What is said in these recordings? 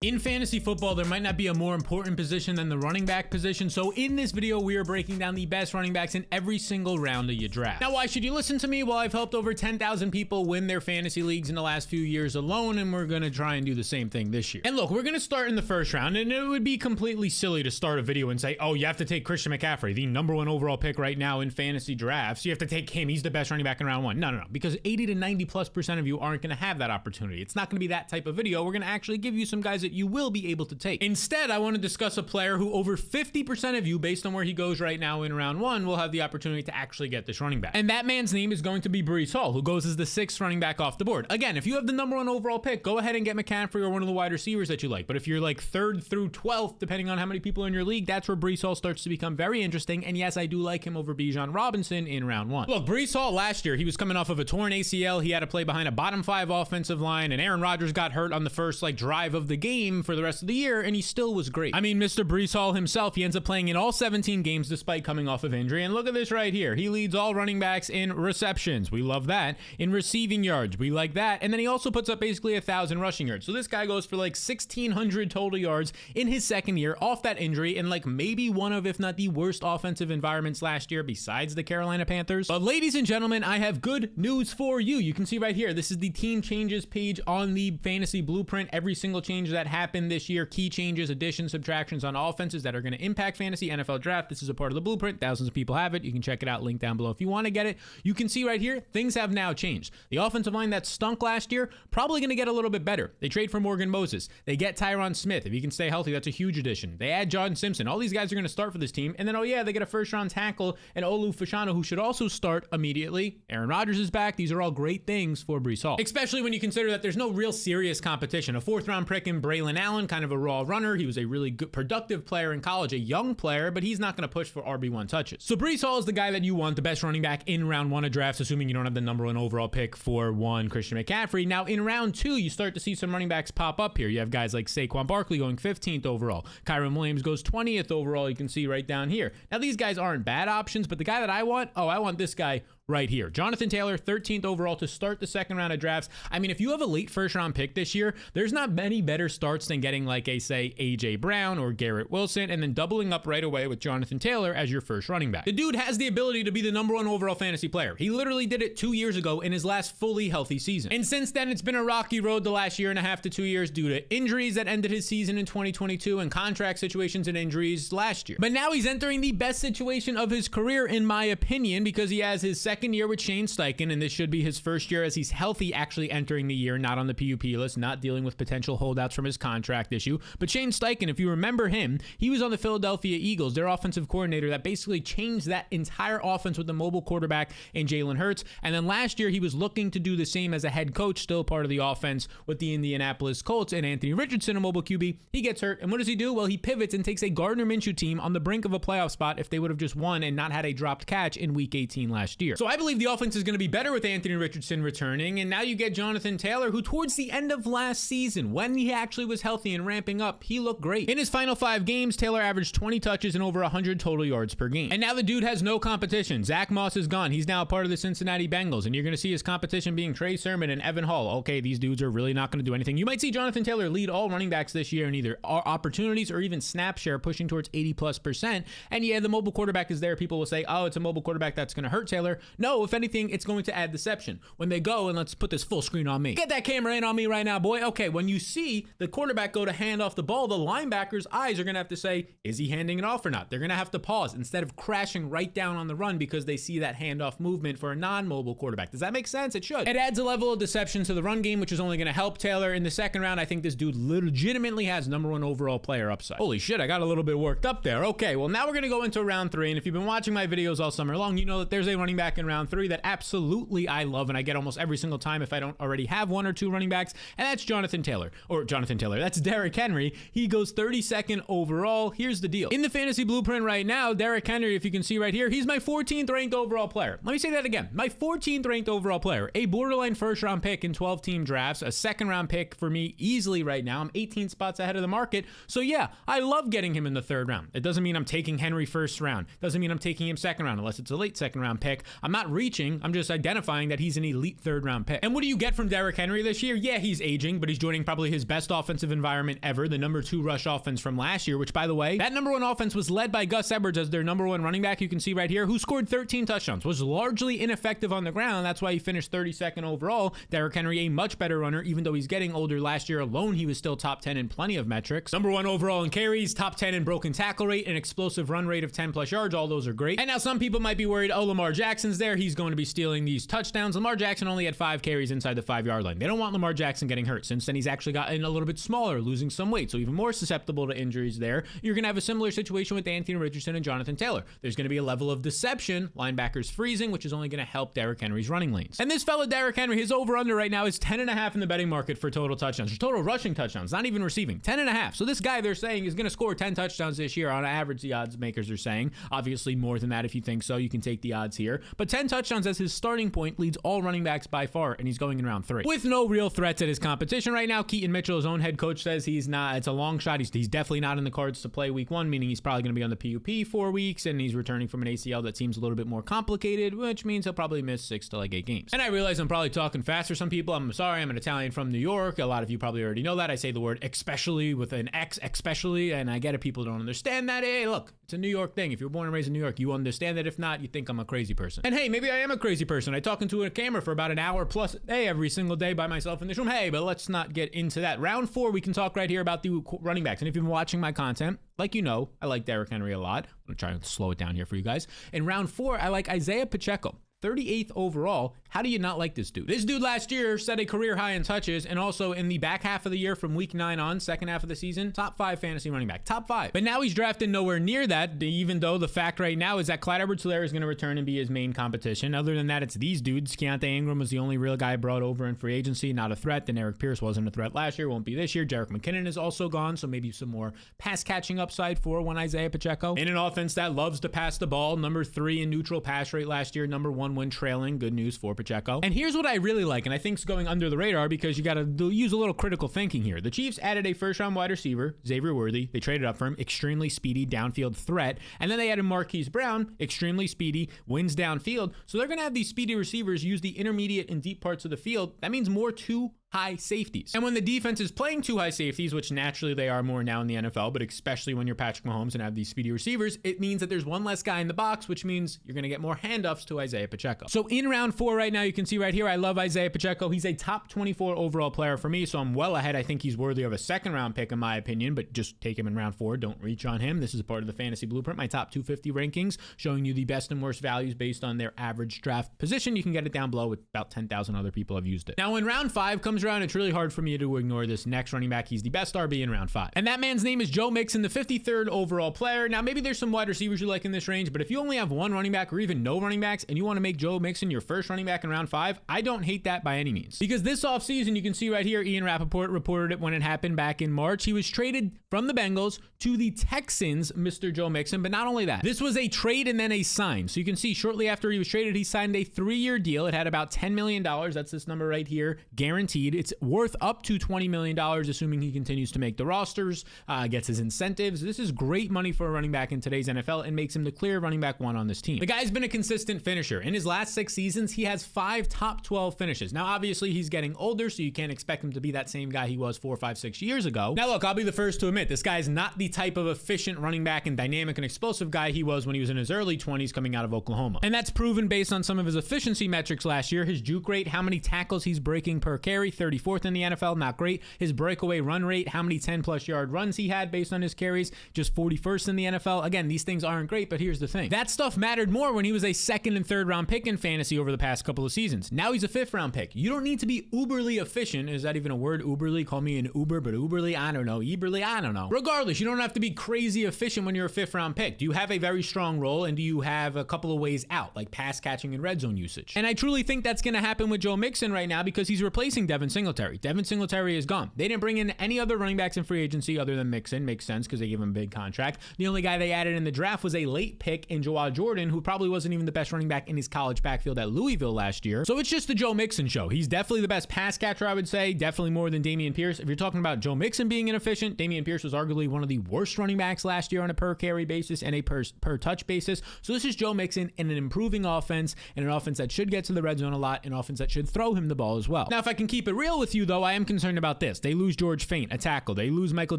In fantasy football, there might not be a more important position than the running back position, so in this video, we are breaking down the best running backs in every single round of your draft. Now, why should you listen to me? Well, I've helped over 10,000 people win their fantasy leagues in the last few years alone, and we're gonna try and do the same thing this year. And look, we're gonna start in the first round, and it would be completely silly to start a video and say, oh, you have to take Christian McCaffrey, the #1 overall pick right now in fantasy drafts. You have to take him, he's the best running back in round one. No, because 80 to 90+% of you aren't gonna have that opportunity. It's not gonna be that type of video. We're gonna actually give you some guys that you will be able to take. Instead, I want to discuss a player who over 50% of you, based on where he goes right now in round one, will have the opportunity to actually get this running back. And that man's name is going to be Breece Hall, who goes as the 6th running back off the board. Again, if you have the #1 overall pick, go ahead and get McCaffrey or one of the wide receivers that you like. But if you're like 3rd through 12th, depending on how many people in your league, that's where Breece Hall starts to become very interesting. And yes, I do like him over Bijan Robinson in round one. Look, Breece Hall last year, he was coming off of a torn ACL. He had to play behind a bottom 5 offensive line, and Aaron Rodgers got hurt on the first drive of the game for the rest of the year, and he still was great. I mean, Mr. Breece Hall himself, he ends up playing in all 17 games despite coming off of injury. And look at this right here. He leads all running backs in receptions. We love that. In receiving yards. We like that. And then he also puts up basically 1,000 rushing yards. So this guy goes for 1,600 total yards in his second year off that injury in maybe one of, if not the worst offensive environments last year besides the Carolina Panthers. But ladies and gentlemen, I have good news for you. You can see right here, this is the team changes page on the fantasy blueprint. Every single change that happened this year, key changes, additions, subtractions on offenses that are going to impact fantasy NFL draft. This is a part of the blueprint. Thousands of people have it. You can check it out. Link down below if you want to get it. You can see right here, things have now changed. The offensive line that stunk last year, probably going to get a little bit better. They trade for Morgan Moses. They get Tyron Smith. If he can stay healthy, that's a huge addition. They add John Simpson. All these guys are going to start for this team. And then, oh yeah, they get a first-round tackle and Olu Fashanu, who should also start immediately. Aaron Rodgers is back. These are all great things for Breece Hall, especially when you consider that there's no real serious competition. A 4th-round pick in Braylon Allen, kind of a raw runner. He was a really good, productive player in college, a young player, but he's not going to push for RB1 touches. So Breece Hall is the guy that you want, the best running back in round one of drafts, assuming you don't have the #1 overall pick for Christian McCaffrey. Now in round two, you start to see some running backs pop up here. You have guys like Saquon Barkley going 15th overall. Kyron Williams goes 20th overall. You can see right down here. Now these guys aren't bad options, but the guy that I want this guy right here. Jonathan Taylor, 13th overall to start the second round of drafts. I mean, if you have a late first-round pick this year, there's not many better starts than getting say, A.J. Brown or Garrett Wilson, and then doubling up right away with Jonathan Taylor as your first running back. The dude has the ability to be the #1 overall fantasy player. He literally did it 2 years ago in his last fully healthy season. And since then, it's been a rocky road the last 1.5 to 2 years due to injuries that ended his season in 2022 and contract situations and injuries last year. But now he's entering the best situation of his career, in my opinion, because he has his second year with Shane Steichen, and this should be his first year as he's healthy, actually entering the year, not on the PUP list, not dealing with potential holdouts from his contract issue. But Shane Steichen, if you remember him, he was on the Philadelphia Eagles, their offensive coordinator that basically changed that entire offense with the mobile quarterback in Jalen Hurts. And then last year, he was looking to do the same as a head coach, still part of the offense with the Indianapolis Colts and Anthony Richardson, a mobile QB. He gets hurt, and what does he do? Well, he pivots and takes a Gardner Minshew team on the brink of a playoff spot if they would have just won and not had a dropped catch in week 18 last year. So I believe the offense is going to be better with Anthony Richardson returning, and now you get Jonathan Taylor, who towards the end of last season, when he actually was healthy and ramping up, he looked great. In his final 5 games, Taylor averaged 20 touches and over 100 total yards per game. And now the dude has no competition. Zach Moss is gone. He's now a part of the Cincinnati Bengals, and you're going to see his competition being Trey Sermon and Evan Hall. Okay, these dudes are really not going to do anything. You might see Jonathan Taylor lead all running backs this year in either opportunities or even snap share, pushing towards 80+%. And yeah, the mobile quarterback is there. People will say, oh, it's a mobile quarterback that's going to hurt Taylor. No, if anything, it's going to add deception. When they go, and let's put this full screen on me. Get that camera in on me right now, boy. Okay, when you see the quarterback go to hand off the ball, the linebacker's eyes are going to have to say, is he handing it off or not? They're going to have to pause instead of crashing right down on the run because they see that handoff movement for a non-mobile quarterback. Does that make sense? It should. It adds a level of deception to the run game, which is only going to help Taylor. In the second round, I think this dude legitimately has #1 overall player upside. Holy shit, I got a little bit worked up there. Okay, well now we're going to go into round 3, and if you've been watching my videos all summer long, you know that there's a running back in round 3 that absolutely I love, and I get almost every single time if I don't already have 1 or 2 running backs, and that's Jonathan Taylor. That's Derrick Henry. He goes 32nd overall. Here's the deal. In the fantasy blueprint right now, Derrick Henry, if you can see right here, he's my 14th ranked overall player. Let me say that again. My 14th ranked overall player. A borderline first round pick in 12-team drafts. A second round pick for me easily right now. I'm 18 spots ahead of the market. So yeah, I love getting him in the 3rd round. It doesn't mean I'm taking Henry first round. Doesn't mean I'm taking him second round unless it's a late second round pick. I'm I'm not reaching. I'm just identifying that he's an elite third round pick. And what do you get from Derrick Henry this year? Yeah, he's aging, but he's joining probably his best offensive environment ever, the number 2 rush offense from last year, which, by the way, that number 1 offense was led by Gus Edwards as their number 1 running back. You can see right here, who scored 13 touchdowns, was largely ineffective on the ground. That's why he finished 32nd overall. Derrick Henry, a much better runner, even though he's getting older. Last year alone, he was still top 10 in plenty of metrics. Number 1 overall in carries, top 10 in broken tackle rate, an explosive run rate of 10 plus yards. All those are great. And now some people might be worried, oh, Lamar Jackson's there. He's going to be stealing these touchdowns. Lamar Jackson only had 5 carries inside the 5-yard line. They don't want Lamar Jackson getting hurt. Since then, he's actually gotten a little bit smaller, losing some weight, so even more susceptible to injuries there. You're going to have a similar situation with Anthony Richardson and Jonathan Taylor. There's going to be a level of deception, linebackers freezing, which is only going to help Derrick Henry's running lanes. And this fella, Derrick Henry, his over-under right now is 10.5 in the betting market for total touchdowns, or total rushing touchdowns, not even receiving, 10.5. So this guy, they're saying, is going to score 10 touchdowns this year on average, the odds makers are saying. Obviously more than that if you think so, you can take the odds here. But 10 touchdowns as his starting point leads all running backs by far, and he's going in round 3. With no real threats at his competition right now, Keaton Mitchell, his own head coach, says he's not, it's a long shot. He's definitely not in the cards to play week 1, meaning he's probably going to be on the PUP 4 weeks, and he's returning from an ACL that seems a little bit more complicated, which means he'll probably miss 6 to like 8 games. And I realize I'm probably talking fast for some people. I'm sorry, I'm an Italian from New York. A lot of you probably already know that. I say the word especially with an X, especially, and I get it. People don't understand that. Hey, look, it's a New York thing. If you're born and raised in New York, you understand that. If not, you think I'm a crazy person. And hey, maybe I am a crazy person. I talk into a camera for about an hour plus a day every single day by myself in this room. Hey, but let's not get into that. Round 4, we can talk right here about the running backs. And if you've been watching my content, like you know, I like Derrick Henry a lot. I'm going to try to slow it down here for you guys. In round 4, I like Isaiah Pacheco. 38th overall. How do you not like this dude? This dude last year set a career high in touches, and also in the back half of the year from week 9 on, second half of the season, top 5 fantasy running back, top 5. But now he's drafted nowhere near that, even though the fact right now is that Clyde Edwards-Helaire is going to return and be his main competition. Other than that, it's these dudes. Keontae Ingram was the only real guy brought over in free agency, not a threat. Then Eric Pierce wasn't a threat last year, won't be this year. Jerick McKinnon is also gone, so maybe some more pass catching upside for one Isaiah Pacheco. In an offense that loves to pass the ball, number 3 in neutral pass rate last year, number 1 when trailing. Good news for Pacheco. And here's what I really like, and I think it's going under the radar because you got to use a little critical thinking here. The Chiefs added a first-round wide receiver, Xavier Worthy. They traded up for him, extremely speedy downfield threat. And then they added Marquise Brown, extremely speedy, wins downfield. So they're going to have these speedy receivers use the intermediate and deep parts of the field. That means more 2 high safeties. And when the defense is playing 2 high safeties, which naturally they are more now in the NFL, but especially when you're Patrick Mahomes and have these speedy receivers, it means that there's 1 less guy in the box, which means you're going to get more handoffs to Isaiah Pacheco. So in round 4 right now, you can see right here, I love Isaiah Pacheco. He's a top 24 overall player for me, so I'm well ahead. I think he's worthy of a 2nd round pick in my opinion, but just take him in round 4. Don't reach on him. This is a part of the fantasy blueprint, my top 250 rankings, showing you the best and worst values based on their average draft position. You can get it down below with about 10,000 other people have used it. Now when round 5 comes around, it's really hard for me to ignore this next running back. He's the best RB in round 5. And that man's name is Joe Mixon, the 53rd overall player. Now, maybe there's some wide receivers you like in this range, but if you only have 1 running back or even no running backs and you want to make Joe Mixon your first running back in round 5, I don't hate that by any means. Because this offseason, you can see right here, Ian Rappaport reported it when it happened back in March. He was traded from the Bengals to the Texans, Mr. Joe Mixon. But not only that, this was a trade and then a sign. So you can see shortly after he was traded, he signed a 3-year deal. It had about $10 million. That's this number right here, guaranteed. It's worth up to $20 million, assuming he continues to make the rosters, gets his incentives. This is great money for a running back in today's NFL and makes him the clear running back 1 on this team. The guy's been a consistent finisher. In his last 6 seasons, he has 5 top 12 finishes. Now, obviously, he's getting older, so you can't expect him to be that same guy he was 4, 5, 6 years ago. Now, look, I'll be the first to admit, this guy's not the type of efficient running back and dynamic and explosive guy he was when he was in his early 20s coming out of Oklahoma. And that's proven based on some of his efficiency metrics last year. His juke rate, how many tackles he's breaking per carry, 34th in the NFL, not great. His breakaway run rate, how many 10-plus yard runs he had based on his carries, just 41st in the NFL. Again, these things aren't great, but here's the thing. That stuff mattered more when he was a 2nd and 3rd round pick in fantasy over the past couple of seasons. Now he's a 5th round pick. You don't need to be uberly efficient. Is that even a word, uberly? Call me an Uber, but uberly, I don't know. Eberly, I don't know. Regardless, you don't have to be crazy efficient when you're a 5th round pick. Do you have a very strong role, and do you have a couple of ways out, like pass catching and red zone usage? And I truly think that's going to happen with Joe Mixon right now because he's replacing Devin Singletary. Devin Singletary is gone. They didn't bring in any other running backs in free agency other than Mixon. Makes sense because they gave him a big contract. The only guy they added in the draft was a late pick in Jawad Jordan, who probably wasn't even the best running back in his college backfield at Louisville last year. So it's just the Joe Mixon show. He's definitely the best pass catcher, I would say. Definitely more than Dameon Pierce. If you're talking about Joe Mixon being inefficient, Dameon Pierce was arguably one of the worst running backs last year on a per carry basis and a per touch basis. So this is Joe Mixon in an improving offense, and an offense that should get to the red zone a lot, an offense that should throw him the ball as well. Now, if I can keep it real with you, though, I am concerned about this. They lose George Fant, a tackle. They lose Michael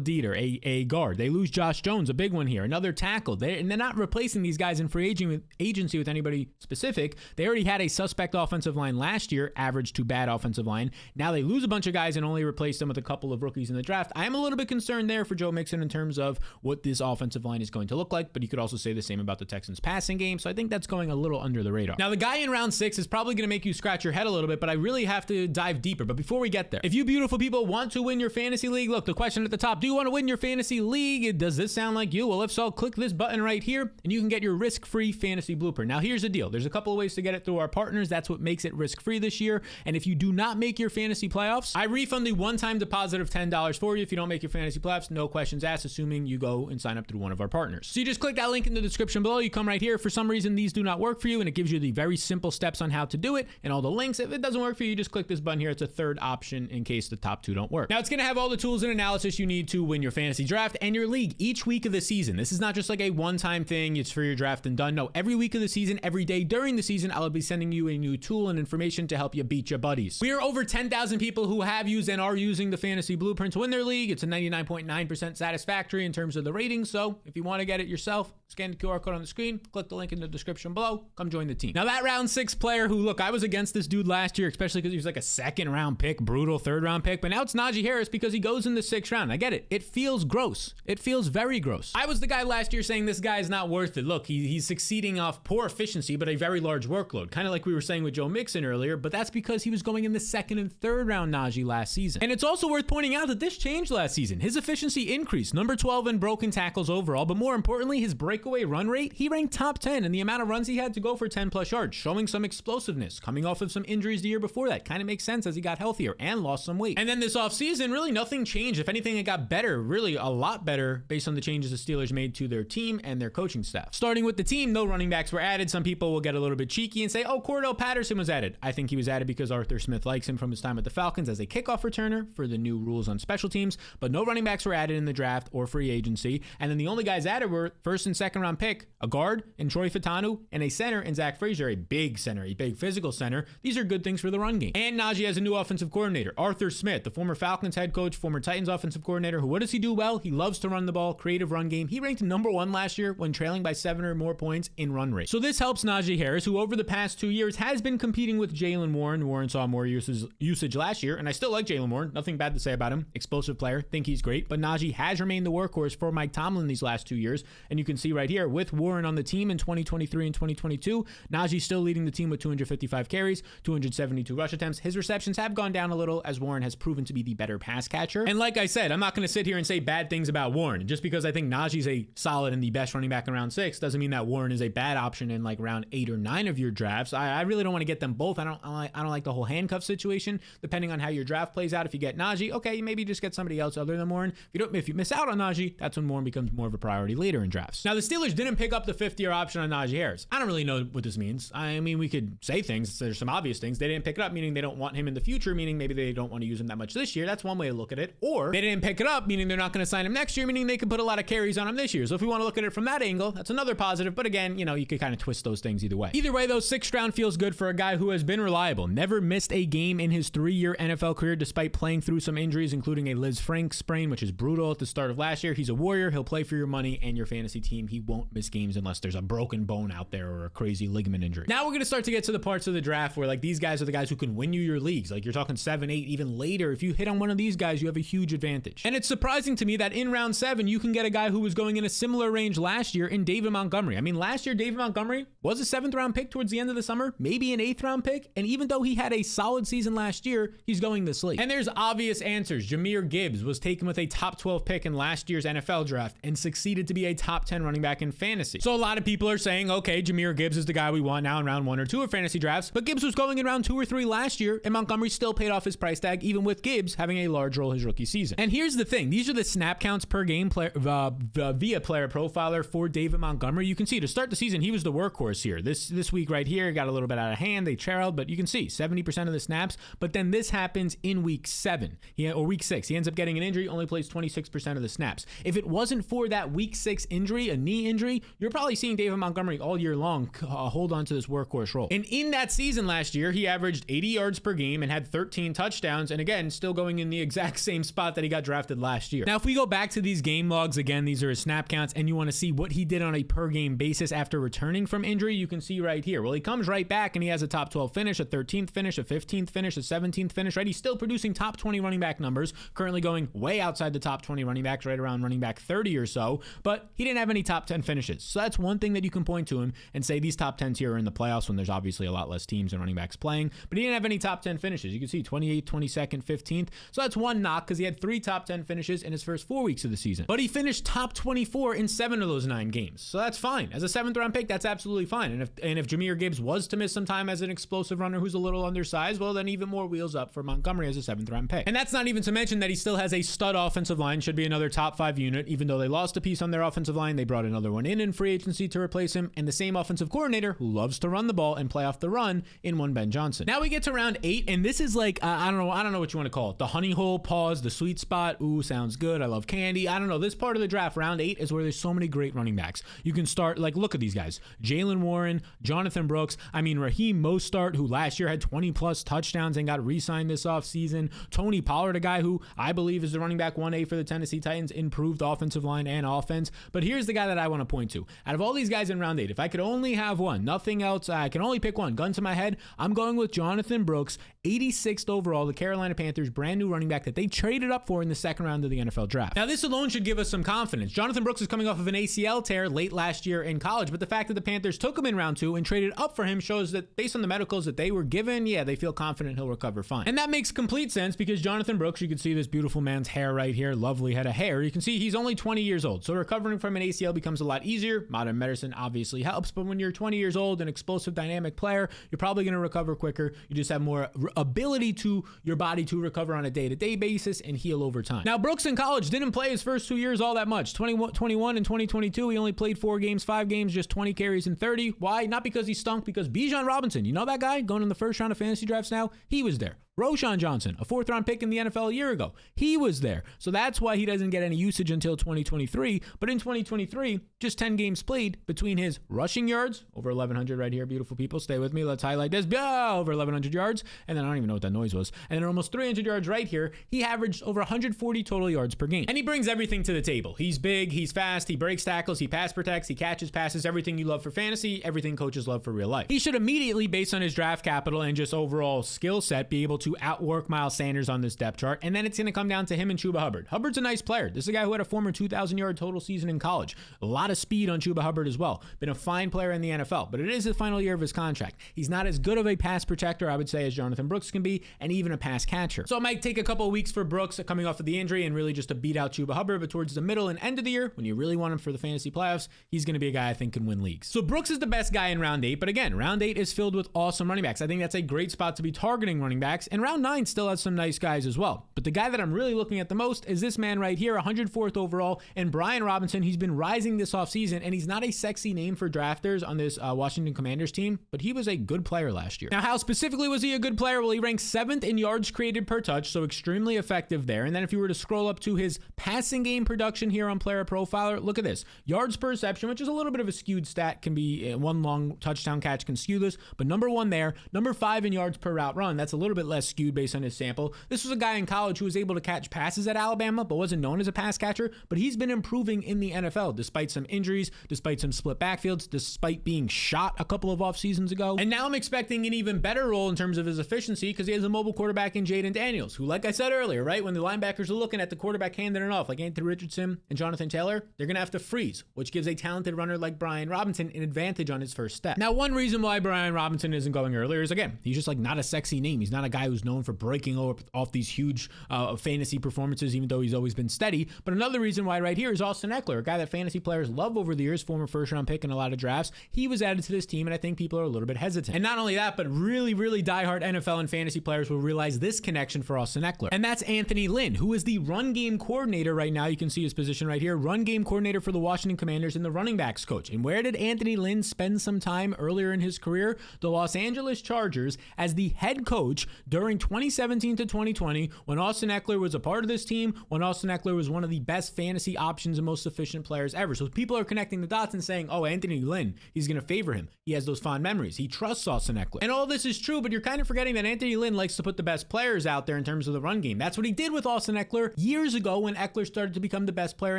Dieter, a guard. They lose Josh Jones, a big one here, another tackle. And they're not replacing these guys in free agency with anybody specific. They already had a suspect offensive line last year, average to bad offensive line. Now they lose a bunch of guys and only replace them with a couple of rookies in the draft. I am a little bit concerned there for Joe Mixon in terms of what this offensive line is going to look like, but you could also say the same about the Texans passing game. So I think that's going a little under the radar. Now, the guy in round 6 is probably going to make you scratch your head a little bit, but I really have to dive deeper. But before we get there, if you beautiful people want to win your fantasy league, look, the question at the top, do you want to win your fantasy league? Does this sound like you? Well, if so, click this button right here and you can get your risk-free fantasy blueprint. Now, here's the deal. There's a couple of ways to get it through our partners. That's what makes it risk-free this year. And if you do not make your fantasy playoffs, I refund the one-time deposit of $10 for you. If you don't make your fantasy playoffs, no questions asked, assuming you go and sign up through one of our partners. So you just click that link in the description below. You come right here. For some reason, these do not work for you, and it gives you the very simple steps on how to do it and all the links. If it doesn't work for you, just click this button here. It's a third option in case the top two don't work. Now, it's going to have all the tools and analysis you need to win your fantasy draft and your league each week of the season. This is not just like a one-time thing. It's for your draft and done. No, every week of the season, every day during the season, I'll be sending you a new tool and information to help you beat your buddies. We are over 10,000 people who have used and are using the fantasy blueprint to win their league. It's a 99.9% satisfactory in terms of the ratings. So if you want to get it yourself, scan the QR code on the screen, click the link in the description below, come join the team. Now, that round 6 player who, look, I was against this dude last year, especially because he was like a second round pick, brutal third round pick, but now it's Naji Harris because he goes in the 6th round. I get it. It feels gross. It feels very gross. I was the guy last year saying this guy is not worth it. Look, he's succeeding off poor efficiency, but a very large workload, kind of like we were saying with Joe Mixon earlier, but that's because he was going in the 2nd and 3rd round Naji last season. And it's also worth pointing out that this changed last season. His efficiency increased, number 12 in broken tackles overall, but more importantly, his breakaway run rate, he ranked top 10 in the amount of runs he had to go for 10 plus yards, showing some explosiveness, coming off of some injuries the year before that. Kind of makes sense as he got healthier and lost some weight. And then this offseason, really nothing changed. If anything, it got better, really a lot better based on the changes the Steelers made to their team and their coaching staff. Starting with the team, no running backs were added. Some people will get a little bit cheeky and say, oh, Cordell Patterson was added. I think he was added because Arthur Smith likes him from his time at the Falcons as a kickoff returner for the new rules on special teams, but no running backs were added in the draft or free agency. And then the only guys added were 1st and 2nd round pick, a guard in Troy Fautanu, and a center in Zach Frazier, a big center, a big physical center. These are good things for the run game. And Najee has a new offensive coordinator, Arthur Smith, the former Falcons head coach, former Titans offensive coordinator, who, what does he do well? He loves to run the ball, creative run game. He ranked number 1 last year when trailing by 7 or more points in run rate. So this helps Naji Harris, who over the past 2 years has been competing with Jaylen Warren. Warren saw more usage last year, and I still like Jaylen Warren. Nothing bad to say about him. Explosive player. Think he's great. But Najee has remained the workhorse for Mike Tomlin these last 2 years. And you can see right here, with Warren on the team in 2023 and 2022, Najee's still leading the team with 255 carries, 272 rush attempts. His receptions have gone down a little as Warren has proven to be the better pass catcher. And like I said, I'm not going to sit here and say bad things about Warren. Just because I think Najee's a solid and the best running back in round 6 doesn't mean that Warren is a bad option in like round 8 or 9 of your drafts. I really don't want to get them both. I don't like the whole handcuff situation. Depending on how your draft plays out, if you get Naji, okay, you maybe just get somebody else other than Warren. If you miss out on Naji, that's when Warren becomes more of a priority later in drafts. Now, the Steelers didn't pick up the 5th-year option on Naji Harris. I don't really know what this means. I mean, we could say things. There's some obvious things. They didn't pick it up, meaning they don't want him in the future, meaning maybe they don't want to use him that much this year. That's one way to look at it. Or they didn't pick it up, meaning they're not going to sign him next year, meaning they could put a lot of carries on him this year. So if we want to look at it from that angle, that's another positive. But again, you could kind of twist those things either way. Either way, though, 6th round feels good for a guy who has been reliable. Never missed a game in his 3-year NFL career despite playing through some injuries, including a Liz Frank sprain, which is brutal at the start of last year. He's a warrior. He'll play for your money and your fantasy team. He won't miss games unless there's a broken bone out there or a crazy ligament injury. Now we're going to start to get to the parts of the draft where like these guys are the guys who can win you your leagues. Like you're talking 7, 8, even later. If you hit on one of these guys, you have a huge advantage. And it's surprising to me that in round 7, you can get a guy who was going in a similar range last year in David Montgomery. I mean, last year, David Montgomery was a 7th round pick towards the end of the summer, maybe an 8th round pick. And even though he had a solid season last year, he's going this late. And there's obvious answers. Jahmyr Gibbs was taken with a top 12 pick in last year's NFL draft and succeeded to be a top 10 running running back in fantasy. So a lot of people are saying, okay, Jahmyr Gibbs is the guy we want now in round 1 or 2 of fantasy drafts, but Gibbs was going in round 2 or 3 last year, and Montgomery still paid off his price tag, even with Gibbs having a large role his rookie season. And here's the thing. These are the snap counts per game via player profiler for David Montgomery. You can see to start the season, he was the workhorse here. This week right here got a little bit out of hand. They trailed, but you can see 70% of the snaps. But then this happens in week 7 or week 6. He ends up getting an injury, only plays 26% of the snaps. If it wasn't for that week 6 injury, a knee injury, you're probably seeing David Montgomery all year long hold on to this workhorse role. And in that season last year, he averaged 80 yards per game and had 13 touchdowns. And again, still going in the exact same spot that he got drafted last year. Now, if we go back to these game logs, again, these are his snap counts, and you want to see what he did on a per game basis after returning from injury, you can see right here. Well, he comes right back and he has a top 12 finish, a 13th finish, a 15th finish, a 17th finish, right? He's still producing top 20 running back numbers, currently going way outside the top 20 running backs, right around running back 30 or so, but he didn't have any top 10 finishes. So that's one thing that you can point to him and say these top 10s here are in the playoffs when there's obviously a lot less teams and running backs playing, but he didn't have any top 10 finishes. You can see 28th, 22nd, 15th. So that's one knock because he had 3 top 10 finishes in his first 4 weeks of the season. But he finished top 24 in 7 of those 9 games. So that's fine. As a 7th round pick, that's absolutely fine. And if Jahmyr Gibbs was to miss some time as an explosive runner who's a little undersized, well, then even more wheels up for Montgomery as a 7th round pick. And that's not even to mention that he still has a stud offensive line, should be another top 5 unit. Even though they lost a piece on their offensive line, they brought another one in free agency to replace him, and the same offensive coordinator who loves to run the ball and play off the run in one Ben Johnson. Now we get to round 8, and this is like, I don't know what you want to call it. The honey hole, pause, the sweet spot. Ooh, sounds good. I love candy. I don't know. This part of the draft, round 8, is where there's so many great running backs. You can start, like, look at these guys. Jalen Warren, Jonathan Brooks, Raheem Mostert, who last year had 20 plus touchdowns and got re-signed this offseason. Tony Pollard, a guy who I believe is the running back 1A for the Tennessee Titans, improved offensive line and offense. But here's the guy that I want to point to. Out of all these guys in round 8, if I could only have one, nothing else, I can only pick one, gun to my head, I'm going with Jonathan Brooks, 86th overall, the Carolina Panthers, brand new running back that they traded up for in the second round of the NFL draft. Now, this alone should give us some confidence. Jonathan Brooks is coming off of an ACL tear late last year in college, but the fact that the Panthers took him in round 2 and traded up for him shows that based on the medicals that they were given, yeah, they feel confident he'll recover fine. And that makes complete sense because Jonathan Brooks, you can see this beautiful man's hair right here, lovely head of hair. You can see he's only 20 years old, so recovering from an ACL becomes a lot easier. Modern medicine obviously helps, but when you're 20 years old, an explosive, dynamic player, you're probably going to recover quicker. You just have more ability to your body to recover on a day-to-day basis and heal over time. Now, Brooks in college didn't play his first 2 years all that much. 21 and 2022, he only played 4 games, 5 games, just 20 carries and 30. Why? Not because he stunk, because Bijan Robinson, you know that guy going in the first round of fantasy drafts now? He was there. Roshan Johnson, a 4th round pick in the NFL a year ago, he was there. So that's why he doesn't get any usage until 2023. But in 2023, just 10 games played between his rushing yards, over 1,100 right here, beautiful people. Stay with me. Let's highlight this. Over 1,100 yards. And then I don't even know what that noise was. And then almost 300 yards right here. He averaged over 140 total yards per game. And he brings everything to the table. He's big, he's fast, he breaks tackles, he pass protects, he catches passes, everything you love for fantasy, everything coaches love for real life. He should immediately, based on his draft capital and just overall skill set, be able to outwork Miles Sanders on this depth chart, and then it's going to come down to him and Chuba Hubbard. Hubbard's a nice player. This is a guy who had a former 2,000-yard total season in college. A lot of speed on Chuba Hubbard as well. Been a fine player in the NFL, but it is the final year of his contract. He's not as good of a pass protector, I would say, as Jonathan Brooks can be, and even a pass catcher. So it might take a couple of weeks for Brooks coming off of the injury and really just to beat out Chuba Hubbard, but towards the middle and end of the year, when you really want him for the fantasy playoffs, he's going to be a guy I think can win leagues. So Brooks is the best guy in round 8, but again, round 8 is filled with awesome running backs. I think that's a great spot to be targeting running backs, and round 9 still has some nice guys as well. But the guy that I'm really looking at the most is this man right here, 104th overall, and Brian Robinson. He's been rising this offseason, and he's not a sexy name for drafters on this Washington Commanders team, but he was a good player last year. Now, how specifically was he a good player? Well, he ranked 7th in yards created per touch, so extremely effective there. And then if you were to scroll up to his passing game production here on Player Profiler, look at this. Yards per reception, which is a little bit of a skewed stat, can be one long touchdown catch can skew this, but number 1 there. Number 5 in yards per route run, that's a little bit less skewed based on his sample. This was a guy in college who was able to catch passes at Alabama, but wasn't known as a pass catcher, but he's been improving in the NFL despite some injuries, despite some split backfields, despite being shot a couple of off seasons ago. And now I'm expecting an even better role in terms of his efficiency because he has a mobile quarterback in Jaden Daniels, who, like I said earlier, right, when the linebackers are looking at the quarterback handing it off, like Anthony Richardson and Jonathan Taylor, they're going to have to freeze, which gives a talented runner like Brian Robinson an advantage on his first step. Now, one reason why Brian Robinson isn't going earlier is, again, he's just like not a sexy name. He's not a guy who's known for breaking off these huge fantasy performances, even though he's always been steady. But another reason why right here is Austin Eckler, a guy that fantasy players love over the years, former first-round pick in a lot of drafts. He was added to this team, and I think people are a little bit hesitant. And not only that, but really, really diehard NFL and fantasy players will realize this connection for Austin Eckler. And that's Anthony Lynn, who is the run game coordinator right now. You can see his position right here, run game coordinator for the Washington Commanders and the running backs coach. And where did Anthony Lynn spend some time earlier in his career? The Los Angeles Chargers as the head coach during 2017 to 2020, when Austin Eckler was a part of this team, when Austin Eckler was one of the best fantasy options and most efficient players ever. So people are connecting the dots and saying, oh, Anthony Lynn, he's going to favor him. He has those fond memories. He trusts Austin Eckler. And all this is true, but you're kind of forgetting that Anthony Lynn likes to put the best players out there in terms of the run game. That's what he did with Austin Eckler years ago when Eckler started to become the best player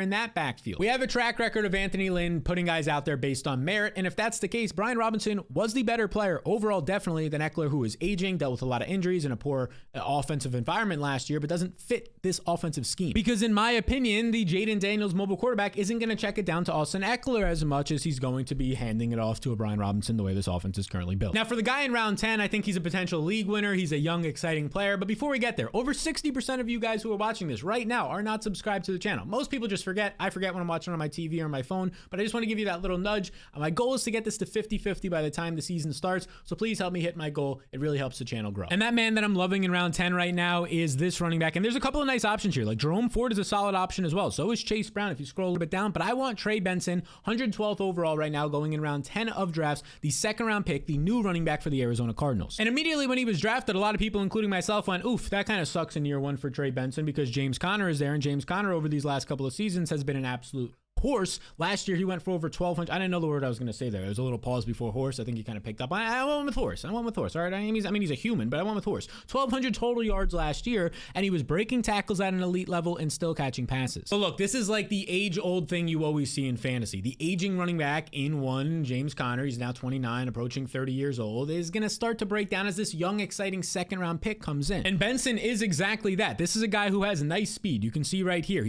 in that backfield. We have a track record of Anthony Lynn putting guys out there based on merit, and if that's the case, Brian Robinson was the better player overall, definitely, than Eckler, who is aging, dealt with a lot of injuries and a poor offensive environment last year, but doesn't fit this offensive scheme. Because in my opinion, the Jaden Daniels mobile quarterback isn't going to check it down to Austin Eckler as much as he's going to be handing it off to a Brian Robinson the way this offense is currently built. Now, for the guy in round 10, I think he's a potential league winner. He's a young, exciting player. But before we get there, over 60% of you guys who are watching this right now are not subscribed to the channel. Most people just forget. I forget when I'm watching on my TV or my phone, but I just want to give you that little nudge. My goal is to get this to 50-50 by the time the season starts. So please help me hit my goal. It really helps the channel grow. And that man that I'm loving in round 10 right now is this running back. And there's a couple of nice options here. Like Jerome Ford is a solid option as well. So is Chase Brown if you scroll a little bit down. But I want Trey Benson, 112th overall right now, going in round 10 of drafts, the second round pick, the new running back for the Arizona Cardinals. And immediately when he was drafted, a lot of people, including myself, went, oof, that kind of sucks in year one for Trey Benson because James Conner is there. And James Conner over these last couple of seasons has been an absolute horse. Last year, he went for over 1,200. I didn't know the word I was going to say there. There was a little pause before horse. I think you kind of picked up. I went with horse. All right. I mean, he's a human, but I went with horse. 1,200 total yards last year, and he was breaking tackles at an elite level and still catching passes. So look, this is like the age-old thing you always see in fantasy. The aging running back in one, James Conner, he's now 29, approaching 30 years old, is going to start to break down as this young, exciting second-round pick comes in. And Benson is exactly that. This is a guy who has nice speed. You can see right here,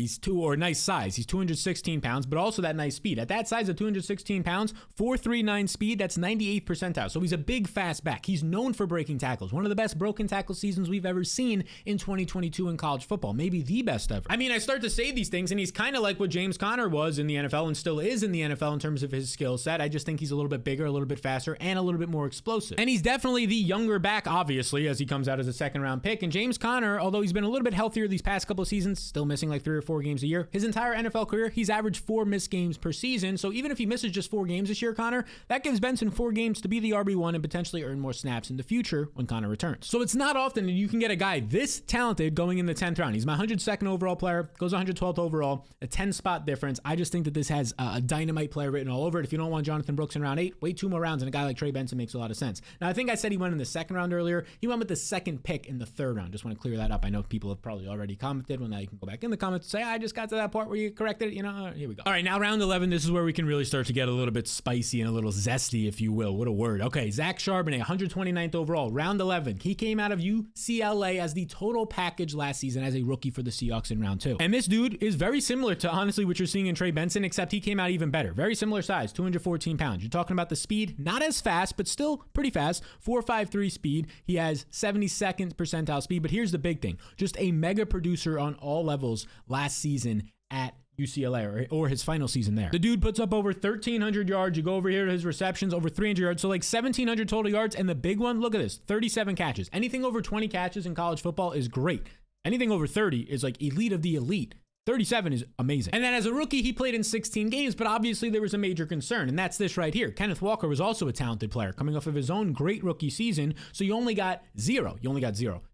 nice size. He's 216 pounds, but also that nice speed. At that size of 216 pounds, 4.39 speed, that's 98th percentile. So he's a big, fast back. He's known for breaking tackles. One of the best broken tackle seasons we've ever seen in 2022 in college football. Maybe the best ever. I mean, I start to say these things, and he's kind of like what James Conner was in the NFL and still is in the NFL in terms of his skill set. I just think he's a little bit bigger, a little bit faster, and a little bit more explosive. And he's definitely the younger back, obviously, as he comes out as a second-round pick. And James Conner, although he's been a little bit healthier these past couple of seasons, still missing like 3 or 4 games a year. His entire NFL career, he's averaged 4 missed games per season. So even if he misses just 4 games this year, Connor, that gives Benson 4 games to be the RB1 and potentially earn more snaps in the future when Connor returns. So it's not often that you can get a guy this talented going in the 10th round. He's my 102nd overall player, goes 112th overall, a 10-spot difference. I just think that this has a dynamite player written all over it. If you don't want Jonathan Brooks in round 8, wait 2 more rounds, and a guy like Trey Benson makes a lot of sense. Now, I think I said he went in the 2nd round earlier. He went with the 2nd pick in the 3rd round. Just want to clear that up. I know people have probably already commented. Well, now you can go back in the comments and say, I just got to that part where you corrected it. Here we go. All right, now round 11, this is where we can really start to get a little bit spicy and a little zesty, if you will. What a word. Okay, Zack Sharin, 129th overall, round 11. He came out of UCLA as the total package last season as a rookie for the Seahawks in round 2. And this dude is very similar to, honestly, what you're seeing in Trey Benson, except he came out even better. Very similar size, 214 pounds. You're talking about the speed, not as fast, but still pretty fast, 4.53 speed. He has 72nd percentile speed, but here's the big thing. Just a mega producer on all levels last season at UCLA or his final season there. The dude puts up over 1,300 yards. You go over here to his receptions, over 300 yards. So like 1,700 total yards. And the big one, look at this, 37 catches. Anything over 20 catches in college football is great. Anything over 30 is like elite of the elite. 37 is amazing. And then as a rookie, he played in 16 games, but obviously there was a major concern, and that's this right here. Kenneth Walker was also a talented player coming off of his own great rookie season, so you only got zero.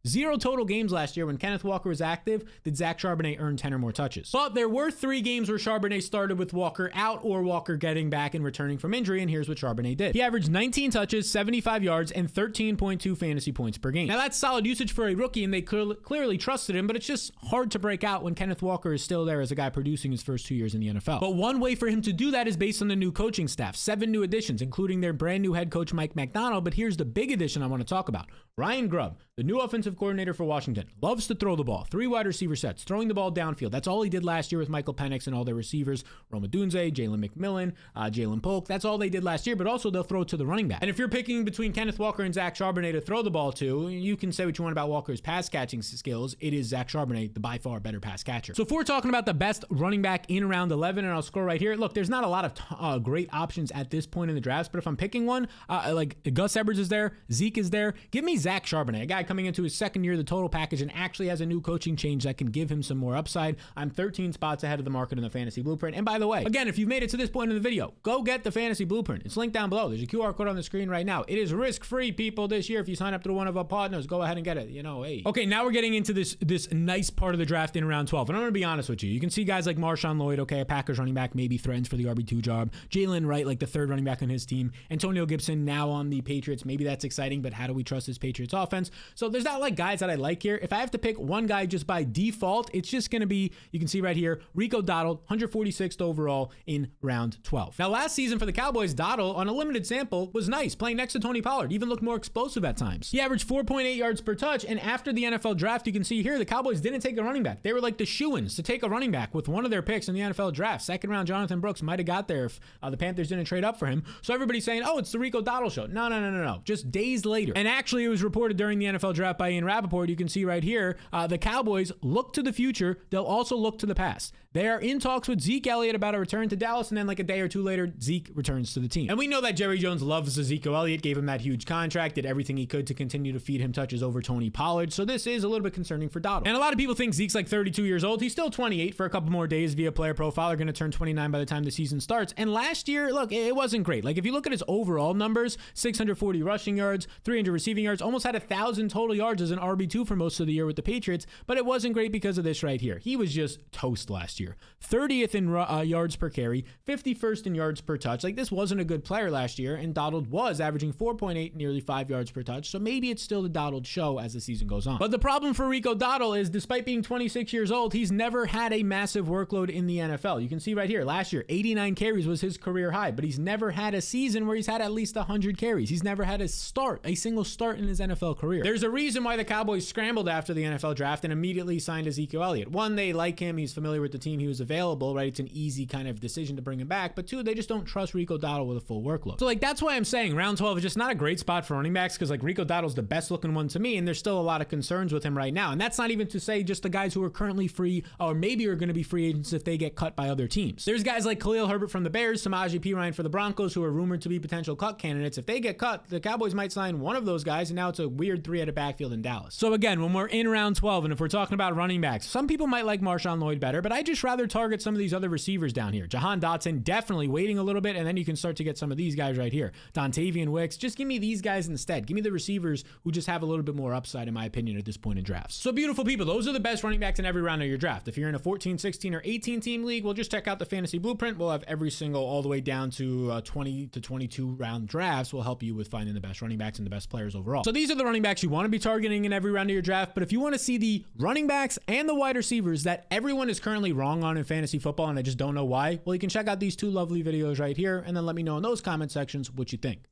Zero total games last year when Kenneth Walker was active. Did Zack Sharin earn 10 or more touches? But there were 3 games where Sharin started with Walker out or Walker getting back and returning from injury, and here's what Sharin did. He averaged 19 touches, 75 yards, and 13.2 fantasy points per game. Now that's solid usage for a rookie, and they clearly trusted him, but it's just hard to break out when Kenneth Walker is still there as a guy producing his first 2 years in the NFL. But one way for him to do that is based on the new coaching staff. 7 new additions, including their brand new head coach, Mike McDonald. But here's the big addition I want to talk about. Ryan Grubb, the new offensive offensive coordinator for Washington. Loves to throw the ball. 3 wide receiver sets, throwing the ball downfield. That's all he did last year with Michael Penix and all their receivers. Rome Odunze, Jalen McMillan, Jalen Polk. That's all they did last year, but also they'll throw to the running back. And if you're picking between Kenneth Walker and Zack Sharin to throw the ball to, you can say what you want about Walker's pass catching skills. It is Zack Sharin, the by far better pass catcher. So if we're talking about the best running back in round 11, and I'll scroll right here, look, there's not a lot of great options at this point in the drafts, but if I'm picking one, like Gus Edwards is there, Zeke is there, give me Zack Sharin, a guy coming into his second year of the total package and actually has a new coaching change that can give him some more upside. I'm 13 spots ahead of the market in the Fantasy Blueprint. And by the way, again, if you've made it to this point in the video, go get the Fantasy Blueprint. It's linked down below. There's a QR code on the screen right now. It is risk-free, people, this year. If you sign up through one of our partners, go ahead and get it. You know, hey. Okay, now we're getting into this nice part of the draft in round 12. And I'm going to be honest with you. You can see guys like Marshawn Lloyd, okay, a Packers running back, maybe threatens for the RB2 job. Jalen Wright, like the third running back on his team. Antonio Gibson now on the Patriots. Maybe that's exciting, but how do we trust this Patriots offense? So there's not like guys that I like here. If I have to pick one guy just by default, it's just going to be, you can see right here, Rico Dowdle, 146th overall in round 12. Now, last season for the Cowboys, Dowdle, on a limited sample, was nice, playing next to Tony Pollard, even looked more explosive at times. He averaged 4.8 yards per touch, and after the NFL draft, you can see here, the Cowboys didn't take a running back. They were like the shoo-ins to take a running back with one of their picks in the NFL draft. Second round, Jonathan Brooks might have got there if the Panthers didn't trade up for him. So everybody's saying, oh, it's the Rico Dowdle show. No. Just days later. And actually, it was reported during the NFL draft by Ian Rappaport. You can see right here, the Cowboys look to the future. They'll also look to the past. They are in talks with Zeke Elliott about a return to Dallas, and then like a day or two later, Zeke returns to the team. And we know that Jerry Jones loves Ezekiel Elliott, gave him that huge contract, did everything he could to continue to feed him touches over Tony Pollard. So this is a little bit concerning for Dowdle. And a lot of people think Zeke's like 32 years old. He's still 28 for a couple more days via player profile. They're going to turn 29 by the time the season starts. And last year, look, it wasn't great. Like if you look at his overall numbers, 640 rushing yards, 300 receiving yards, almost had 1,000 total yards as an RB2 for most of the year with the Patriots, but it wasn't great because of this right here. He was just toast last year. 30th in yards per carry, 51st in yards per touch. Like this wasn't a good player last year, and Dowdle was averaging 4.8, nearly 5 yards per touch. So maybe it's still the Dowdle show as the season goes on. But the problem for Rico Dowdle is, despite being 26 years old, he's never had a massive workload in the NFL. You can see right here, last year, 89 carries was his career high, but he's never had a season where he's had at least 100 carries. He's never had a single start in his NFL career. There's a reason why the Cowboys scrambled after the NFL draft and immediately signed Ezekiel Elliott. One, they like him. He's familiar with the team. He was available, right? It's an easy kind of decision to bring him back. But two, they just don't trust Rico Dowdle with a full workload. So like, that's why I'm saying round 12 is just not a great spot for running backs, because like Rico Dowdle's the best looking one to me, and there's still a lot of concerns with him right now. And that's not even to say just the guys who are currently free or maybe are going to be free agents if they get cut by other teams. There's guys like Khalil Herbert from the Bears, Samaje Perine for the Broncos, who are rumored to be potential cut candidates. If they get cut, the Cowboys might sign one of those guys, and now it's a weird three-headed backfield in Dallas. So again, when we're in round 12, and if we're talking about running backs, some people might like Marshawn Lloyd better, but I just rather target some of these other receivers down here. Jahan Dotson, definitely waiting a little bit, and then you can start to get some of these guys right here. Dontavian Wicks, just give me these guys instead. Give me the receivers who just have a little bit more upside, in my opinion, at this point in drafts. So beautiful people, those are the best running backs in every round of your draft. If you're in a 14, 16, or 18 team league, well, just check out the Fantasy Blueprint. We'll have every single, all the way down to 20 to 22 round drafts. Will help you with finding the best running backs and the best players overall. So these are the running backs you want to be targeting in every round of your draft. But if you want to see the running backs and the wide receivers that everyone is currently wrong on in fantasy football, and I just don't know why, well, you can check out these two lovely videos right here, and then let me know in those comment sections what you think.